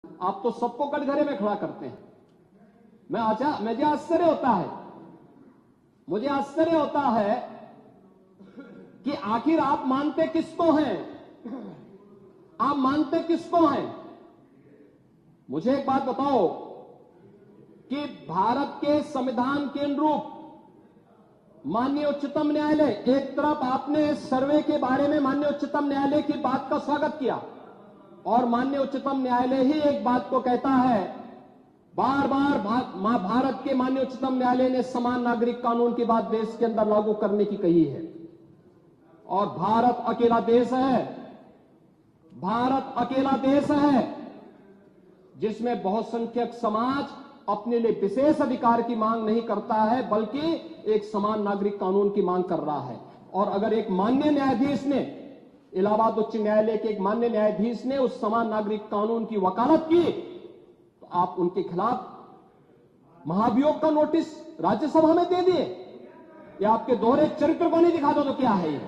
आप तो सबको कटघरे में खड़ा करते हैं। मुझे आश्चर्य होता है कि आखिर आप मानते किसको हैं? आप मानते किसको हैं? मुझे एक बात बताओ कि भारत के संविधान के अनुरूप माननीय उच्चतम न्यायालय, एक तरफ आपने सर्वे के बारे में माननीय उच्चतम न्यायालय की बात का स्वागत किया और माननीय उच्चतम न्यायालय ही एक बात को कहता है, बार बार भारत के माननीय उच्चतम न्यायालय ने समान नागरिक कानून की बात देश के अंदर लागू करने की कही है। और भारत अकेला देश है जिसमें बहुसंख्यक समाज अपने लिए विशेष अधिकार की मांग नहीं करता है, बल्कि एक समान नागरिक कानून की मांग कर रहा है। और अगर एक माननीय न्यायाधीश ने, इलाहाबाद उच्च न्यायालय के एक माननीय न्यायाधीश ने उस समान नागरिक कानून की वकालत की, तो आप उनके खिलाफ महाभियोग का नोटिस राज्यसभा में दे दिए। या आपके दोहरे चरित्र को नहीं दिखा दो तो क्या है ये?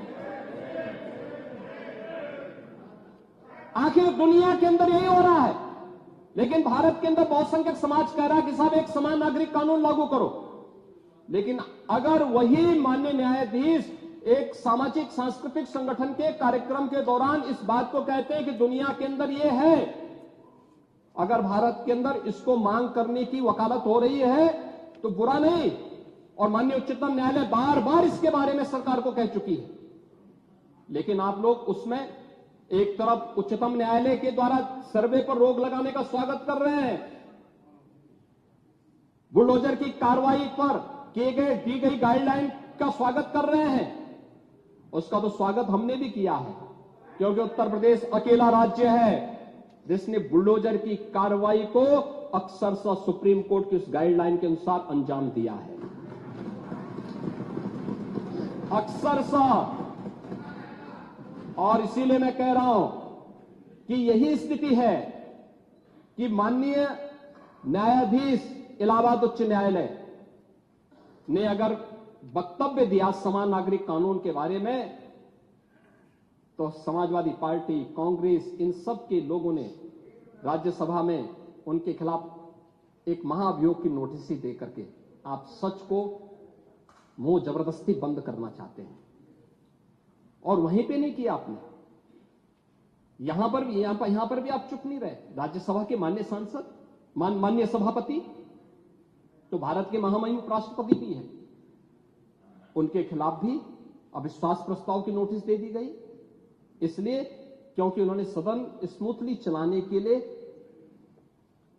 आखिर दुनिया के अंदर यही हो रहा है, लेकिन भारत के अंदर बहुसंख्यक समाज कह रहा है कि साहब एक समान नागरिक कानून लागू करो। लेकिन अगर वही माननीय न्यायाधीश एक सामाजिक सांस्कृतिक संगठन के कार्यक्रम के दौरान इस बात को कहते हैं कि दुनिया के अंदर ये है, अगर भारत के अंदर इसको मांग करने की वकालत हो रही है तो बुरा नहीं। और माननीय उच्चतम न्यायालय बार बार इसके बारे में सरकार को कह चुकी है, लेकिन आप लोग उसमें एक तरफ उच्चतम न्यायालय के द्वारा सर्वे पर रोक लगाने का स्वागत कर रहे हैं, बुलडोजर की कार्रवाई पर दी गई गाइडलाइन का स्वागत कर रहे हैं। उसका तो स्वागत हमने भी किया है, क्योंकि उत्तर प्रदेश अकेला राज्य है जिसने बुलडोजर की कार्रवाई को अक्सरशः सुप्रीम कोर्ट की उस गाइडलाइन के अनुसार अंजाम दिया है, अक्सरशः। और इसीलिए मैं कह रहा हूं कि यही स्थिति है कि माननीय न्यायाधीश इलाहाबाद उच्च न्यायालय ने अगर वक्तव्य दिया समान नागरिक कानून के बारे में, तो समाजवादी पार्टी, कांग्रेस, इन सब के लोगों ने राज्यसभा में उनके खिलाफ एक महाअभियोग की नोटिस ही दे करके आप सच को मुंह जबरदस्ती बंद करना चाहते हैं। और वहीं पे नहीं किया आपने, यहां पर भी आप चुप नहीं रहे। राज्यसभा के माननीय सांसद, माननीय सभापति तो भारत के महामहिम उपराष्ट्रपति भी हैं, उनके खिलाफ भी अविश्वास प्रस्ताव की नोटिस दे दी गई, इसलिए क्योंकि उन्होंने सदन स्मूथली चलाने के लिए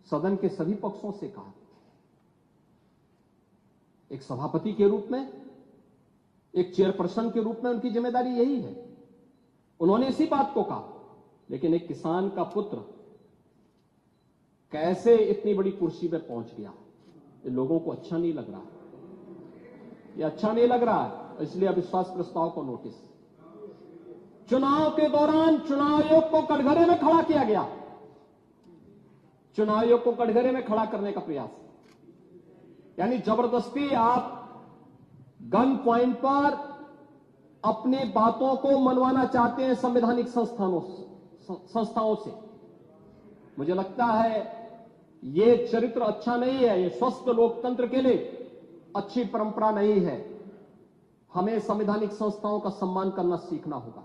सदन के सभी पक्षों से कहा। एक सभापति के रूप में, एक चेयरपर्सन के रूप में उनकी जिम्मेदारी यही है, उन्होंने इसी बात को कहा। लेकिन एक किसान का पुत्र कैसे इतनी बड़ी कुर्सी पे पहुंच गया, ये लोगों को अच्छा नहीं लग रहा, ये अच्छा नहीं लग रहा है, इसलिए अविश्वास प्रस्ताव को नोटिस। चुनाव के दौरान चुनाव आयोग को कटघरे में खड़ा किया गया, चुनाव आयोग को कटघरे में खड़ा करने का प्रयास, यानी जबरदस्ती आप गन पॉइंट पर अपनी बातों को मनवाना चाहते हैं संवैधानिक संस्थाओं से। मुझे लगता है ये चरित्र अच्छा नहीं है, ये स्वस्थ लोकतंत्र के लिए अच्छी परंपरा नहीं है। हमें संवैधानिक संस्थाओं का सम्मान करना सीखना होगा।